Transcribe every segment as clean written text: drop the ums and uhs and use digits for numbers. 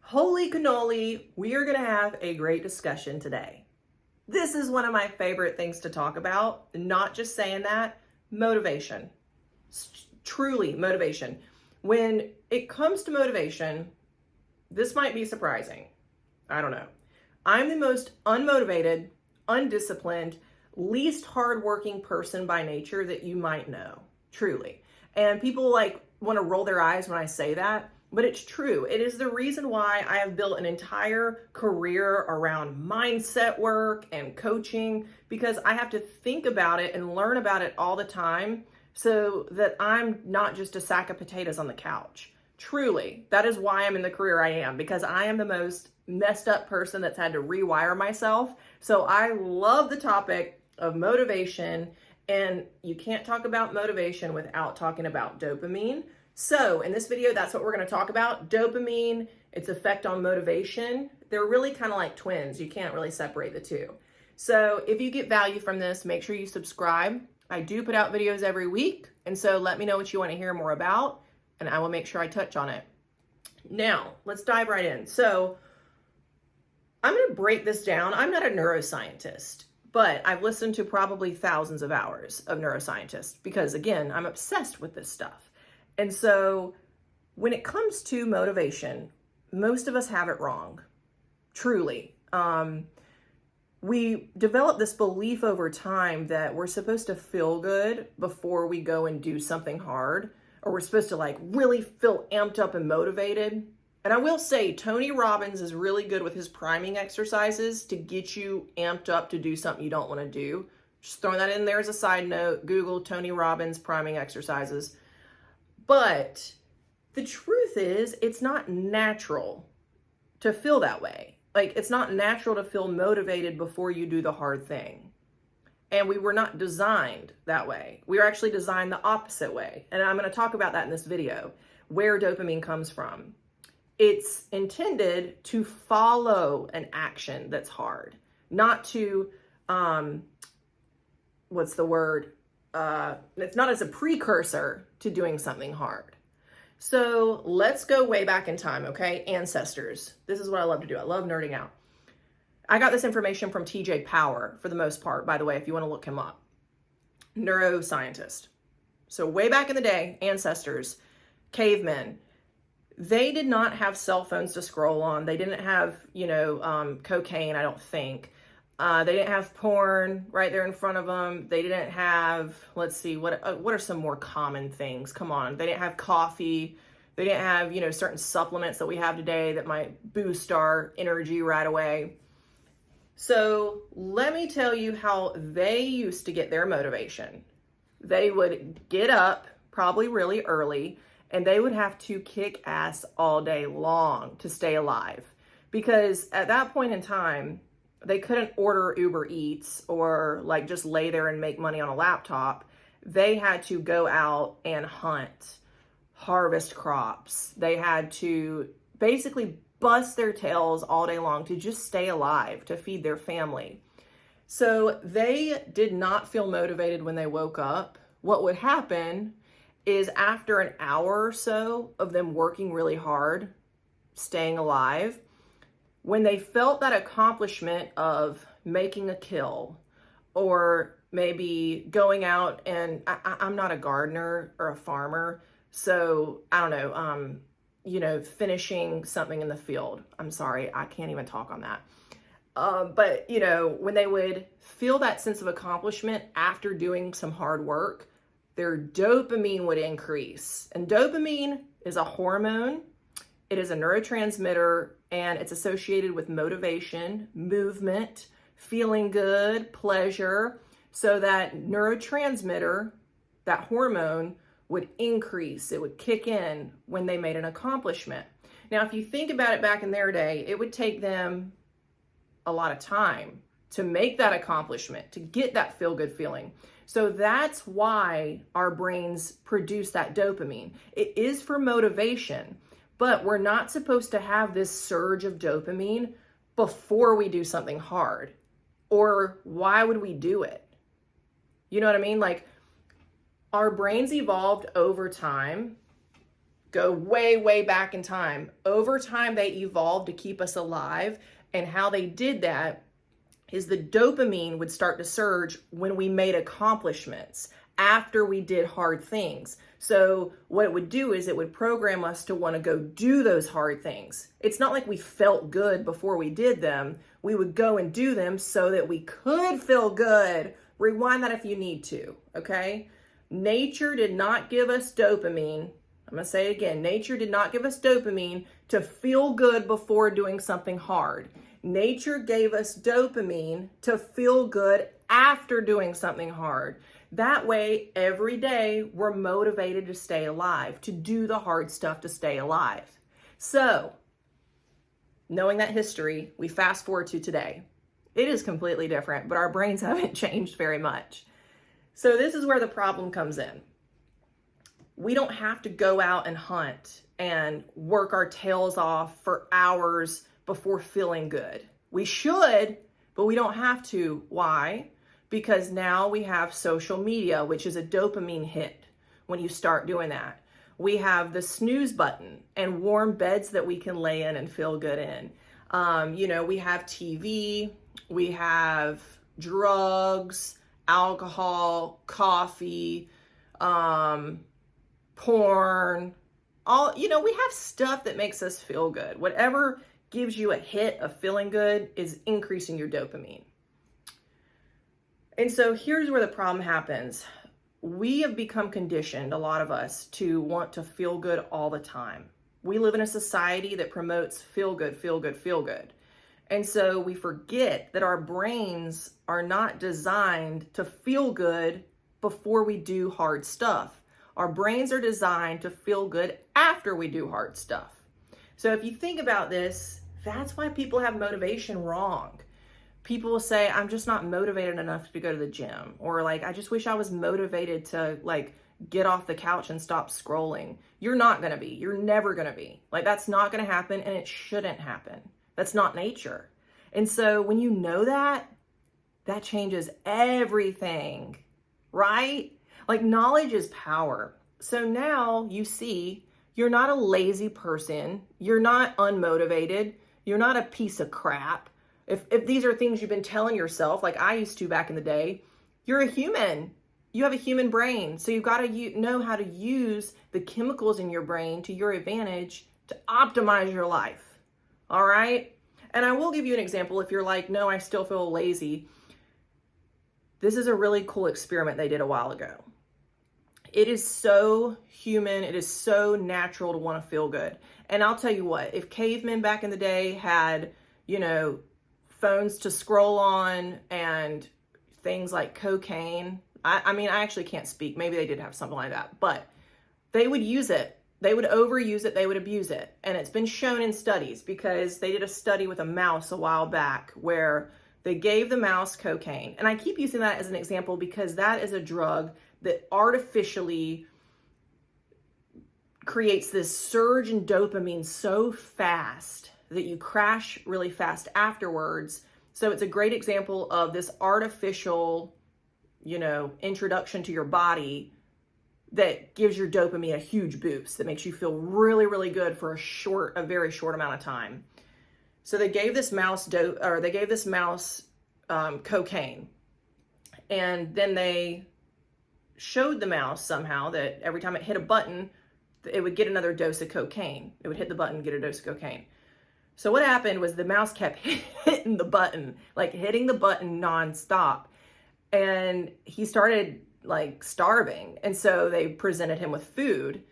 Holy cannoli, we are going to have a great discussion today. This is one of my favorite things to talk about, not just saying that, motivation. Truly motivation. When it comes to motivation, this might be surprising. I don't know. I'm the most unmotivated, undisciplined, least hardworking person by nature that you might know, truly. And people want to roll their eyes when I say that, but it's true. It is the reason why I have built an entire career around mindset work and coaching, because I have to think about it and learn about it all the time so that I'm not just a sack of potatoes on the couch. Truly, that is why I'm in the career I am, because I am the most messed up person that's had to rewire myself. So I love the topic of motivation, and you can't talk about motivation without talking about dopamine. So in this video, that's what we're going to talk about. Dopamine, its effect on motivation. They're really kind of like twins. You can't really separate the two. So if you get value from this, make sure you subscribe. I do put out videos every week. And so let me know what you want to hear more about, and I will make sure I touch on it. Now, let's dive right in. So I'm going to break this down. I'm not a neuroscientist, but I've listened to probably thousands of hours of neuroscientists because, again, I'm obsessed with this stuff. And so when it comes to motivation, most of us have it wrong, truly. We develop this belief over time that we're supposed to feel good before we go and do something hard, or we're supposed to really feel amped up and motivated. And I will say Tony Robbins is really good with his priming exercises to get you amped up to do something you don't want to do. Just throwing that in there as a side note. Google Tony Robbins priming exercises. But the truth is, it's not natural to feel that way. It's not natural to feel motivated before you do the hard thing. And we were not designed that way. We are actually designed the opposite way. And I'm going to talk about that in this video, where dopamine comes from. It's intended to follow an action that's hard, not to, it's not as a precursor to doing something hard. So let's go way back in time, okay? Ancestors. This is what I love to do. I love nerding out. I got this information from TJ Power for the most part, by the way, if you want to look him up. Neuroscientist. So way back in the day, ancestors, cavemen, they did not have cell phones to scroll on. They didn't have, cocaine, I don't think. They didn't have porn right there in front of them. They didn't have, let's see, what are some more common things? Come on. They didn't have coffee. They didn't have, certain supplements that we have today that might boost our energy right away. So let me tell you how they used to get their motivation. They would get up probably really early, and they would have to kick ass all day long to stay alive. Because at that point in time, they couldn't order Uber Eats or just lay there and make money on a laptop. They had to go out and hunt, harvest crops. They had to basically bust their tails all day long to just stay alive, to feed their family. So they did not feel motivated when they woke up. What would happen is after an hour or so of them working really hard, staying alive, when they felt that accomplishment of making a kill, or maybe going out and I'm not a gardener or a farmer, so I don't know, finishing something in the field. I'm sorry, I can't even talk on that. But when they would feel that sense of accomplishment after doing some hard work, their dopamine would increase. And dopamine is a hormone. It is a neurotransmitter, and it's associated with motivation, movement, feeling good, pleasure. So that neurotransmitter, that hormone, would increase. It would kick in when they made an accomplishment. Now, if you think about it back in their day, it would take them a lot of time to make that accomplishment, to get that feel-good feeling. So that's why our brains produce that dopamine. It is for motivation. But we're not supposed to have this surge of dopamine before we do something hard. Or why would we do it? You know what I mean? Our brains evolved over time Go way, way back in time. Over time, they evolved to keep us alive. And how they did that is the dopamine would start to surge when we made accomplishments, after we did hard things. So what it would do is it would program us to want to go do those hard things. It's not like we felt good before we did them. We would go and do them so that we could feel good. Rewind that if you need to, okay? Nature did not give us dopamine. I'm going to say it again. Nature did not give us dopamine to feel good before doing something hard. Nature gave us dopamine to feel good after doing something hard. That way, every day, we're motivated to stay alive, to do the hard stuff to stay alive. So, knowing that history, we fast forward to today. It is completely different, but our brains haven't changed very much. So this is where the problem comes in. We don't have to go out and hunt and work our tails off for hours before feeling good. We should, but we don't have to. Why? Because now we have social media, which is a dopamine hit when you start doing that. We have the snooze button and warm beds that we can lay in and feel good in. We have TV, we have drugs, alcohol, coffee, porn, we have stuff that makes us feel good. Whatever gives you a hit of feeling good is increasing your dopamine. And so here's where the problem happens. We have become conditioned, a lot of us, to want to feel good all the time. We live in a society that promotes feel good, feel good, feel good. And so we forget that our brains are not designed to feel good before we do hard stuff. Our brains are designed to feel good after we do hard stuff. So if you think about this, that's why people have motivation wrong. People will say, I'm just not motivated enough to go to the gym. Or like, I just wish I was motivated to get off the couch and stop scrolling. You're not going to be. You're never going to be. That's not going to happen, and it shouldn't happen. That's not nature. And so when you know that, that changes everything, right? Knowledge is power. So now you see you're not a lazy person. You're not unmotivated. You're not a piece of crap. If these are things you've been telling yourself, like I used to back in the day, you're a human. You have a human brain. So you've got to know how to use the chemicals in your brain to your advantage to optimize your life. All right? And I will give you an example if you're like, no, I still feel lazy. This is a really cool experiment they did a while ago. It is so human. It is so natural to want to feel good. And I'll tell you what, if cavemen back in the day had, phones to scroll on and things like cocaine. I actually can't speak. Maybe they did have something like that, but they would use it. They would overuse it. They would abuse it. And it's been shown in studies, because they did a study with a mouse a while back where they gave the mouse cocaine. And I keep using that as an example because that is a drug that artificially creates this surge in dopamine so fast that you crash really fast afterwards. So it's a great example of this artificial, introduction to your body that gives your dopamine a huge boost that makes you feel really, really good for a very short amount of time. So they gave this mouse cocaine, and then they showed the mouse somehow that every time it hit a button, it would get another dose of cocaine. It would hit the button, get a dose of cocaine. So what happened was the mouse kept hitting the button nonstop. And he started starving. And so they presented him with food,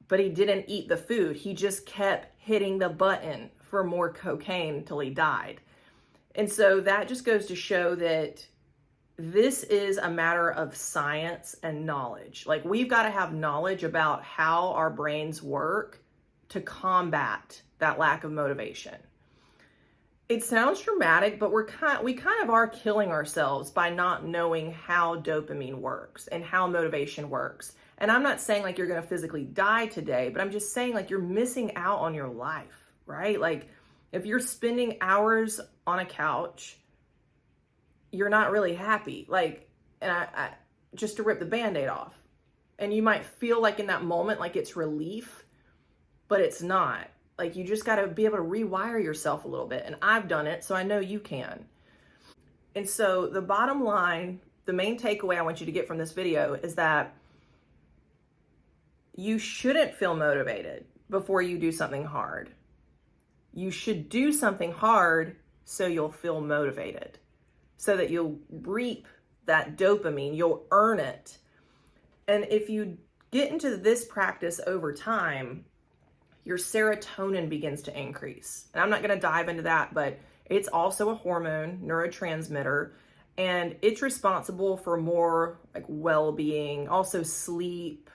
but he didn't eat the food. He just kept hitting the button for more cocaine until he died. And so that just goes to show that this is a matter of science and knowledge. We've got to have knowledge about how our brains work to combat that lack of motivation. It sounds dramatic, but we kind of are killing ourselves by not knowing how dopamine works and how motivation works. And I'm not saying you're going to physically die today, but I'm just saying you're missing out on your life, right? If you're spending hours on a couch, you're not really happy. And I just to rip the Band-Aid off, And you might feel like in that moment, like it's relief, but it's not. Like you just got to be able to rewire yourself a little bit. And I've done it, so I know you can. And so the bottom line, the main takeaway I want you to get from this video is that you shouldn't feel motivated before you do something hard. You should do something hard so you'll feel motivated, so that you'll reap that dopamine, you'll earn it. And if you get into this practice over time, your serotonin begins to increase. And I'm not going to dive into that, but it's also a hormone, neurotransmitter, and it's responsible for more like well-being, also sleep,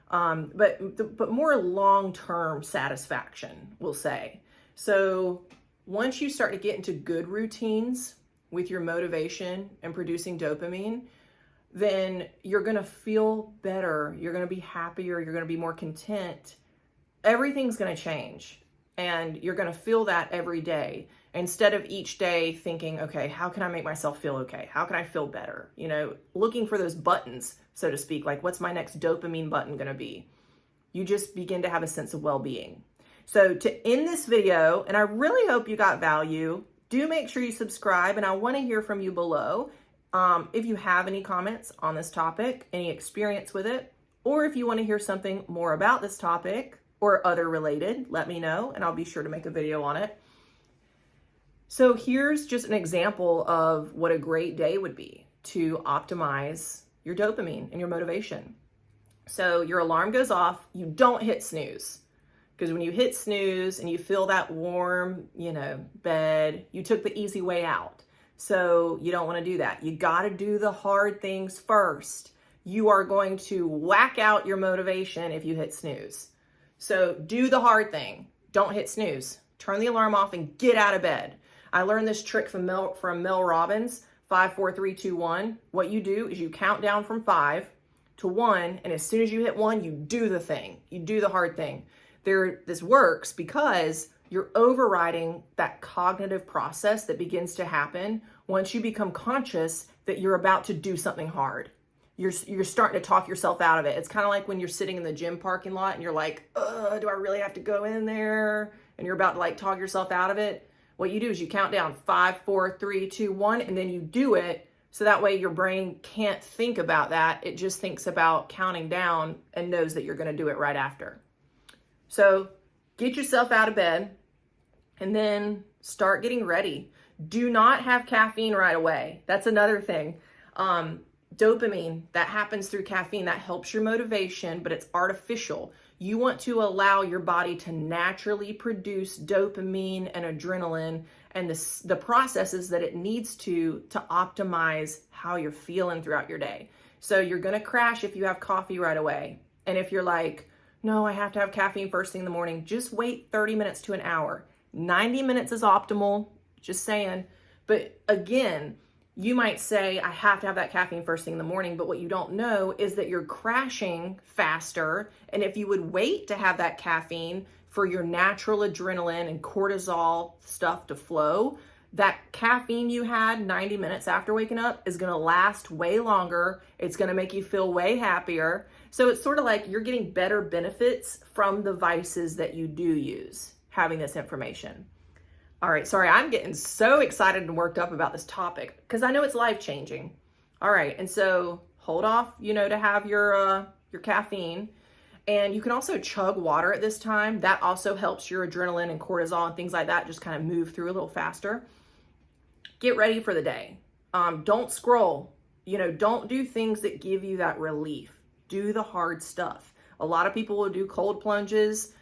but more long-term satisfaction, we'll say. So once you start to get into good routines with your motivation and producing dopamine, then you're going to feel better. You're going to be happier. You're going to be more content. Everything's going to change, and you're going to feel that every day, instead of each day thinking, okay, how can I make myself feel okay? How can I feel better? You know, looking for those buttons, so to speak, like what's my next dopamine button going to be? You just begin to have a sense of well-being. So to end this video, and I really hope you got value, do make sure you subscribe, and I want to hear from you below. If you have any comments on this topic, any experience with it, or if you want to hear something more about this topic or other related, let me know, and I'll be sure to make a video on it. So here's just an example of what a great day would be to optimize your dopamine and your motivation. So your alarm goes off, you don't hit snooze. Because when you hit snooze and you feel that warm, bed, you took the easy way out. So you don't want to do that. You got to do the hard things first. You are going to whack out your motivation if you hit snooze. So do the hard thing. Don't hit snooze. Turn the alarm off and get out of bed. I learned this trick from Mel Robbins, 5, 4, 3, 2, 1. What you do is you count down from 5 to 1, and as soon as you hit 1, you do the thing. You do the hard thing. This works because you're overriding that cognitive process that begins to happen once you become conscious that you're about to do something hard. You're starting to talk yourself out of it. It's kind of like when you're sitting in the gym parking lot and you're like, do I really have to go in there? And you're about to like talk yourself out of it. What you do is you count down 5, 4, 3, 2, 1, and then you do it. So that way your brain can't think about that. It just thinks about counting down and knows that you're going to do it right after. So get yourself out of bed and then start getting ready. Do not have caffeine right away. That's another thing. Dopamine, that happens through caffeine. That helps your motivation, but it's artificial. You want to allow your body to naturally produce dopamine and adrenaline and the processes that it needs to optimize how you're feeling throughout your day. So you're going to crash if you have coffee right away. And if you're like, no, I have to have caffeine first thing in the morning, just wait 30 minutes to an hour. 90 minutes is optimal, just saying. But again, you might say, I have to have that caffeine first thing in the morning, but what you don't know is that you're crashing faster. And if you would wait to have that caffeine for your natural adrenaline and cortisol stuff to flow, that caffeine you had 90 minutes after waking up is going to last way longer. It's going to make you feel way happier. So it's sort of like you're getting better benefits from the vices that you do use, having this information. All right, sorry, I'm getting so excited and worked up about this topic because I know it's life-changing. All right, and so hold off, to have your caffeine. And you can also chug water at this time. That also helps your adrenaline and cortisol and things like that just kind of move through a little faster. Get ready for the day. Don't scroll. Don't do things that give you that relief. Do the hard stuff. A lot of people will do cold plunges.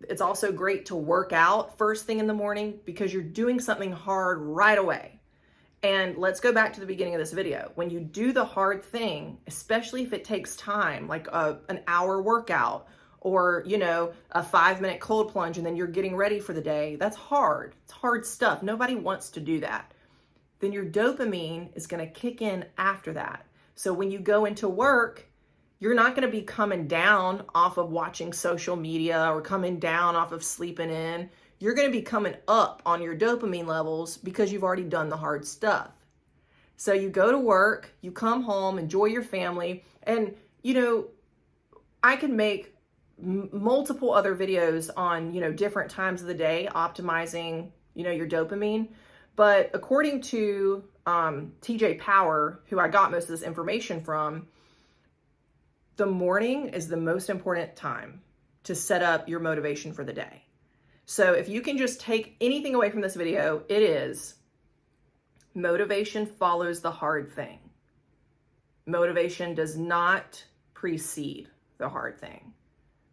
It's also great to work out first thing in the morning because you're doing something hard right away. And let's go back to the beginning of this video. When you do the hard thing, especially if it takes time, like an hour workout or, a 5-minute cold plunge, and then you're getting ready for the day, that's hard. It's hard stuff. Nobody wants to do that. Then your dopamine is going to kick in after that. So when you go into work, you're not going to be coming down off of watching social media or coming down off of sleeping in. You're going to be coming up on your dopamine levels because you've already done the hard stuff. So you go to work, you come home, enjoy your family, and you know, I can make multiple other videos on, different times of the day, optimizing, your dopamine. But according to TJ Power, who I got most of this information from, the morning is the most important time to set up your motivation for the day. So if you can just take anything away from this video, it is motivation follows the hard thing. Motivation does not precede the hard thing.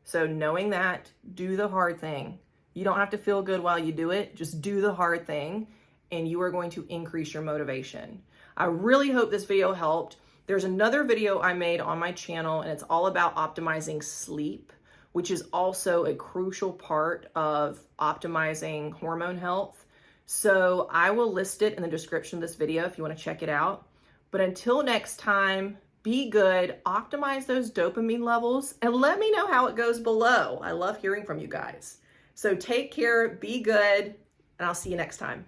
So knowing that, do the hard thing. You don't have to feel good while you do it. Just do the hard thing and you are going to increase your motivation. I really hope this video helped. There's another video I made on my channel and it's all about optimizing sleep, which is also a crucial part of optimizing hormone health. So I will list it in the description of this video if you want to check it out. But until next time, be good, optimize those dopamine levels, and let me know how it goes below. I love hearing from you guys. So take care, be good, and I'll see you next time.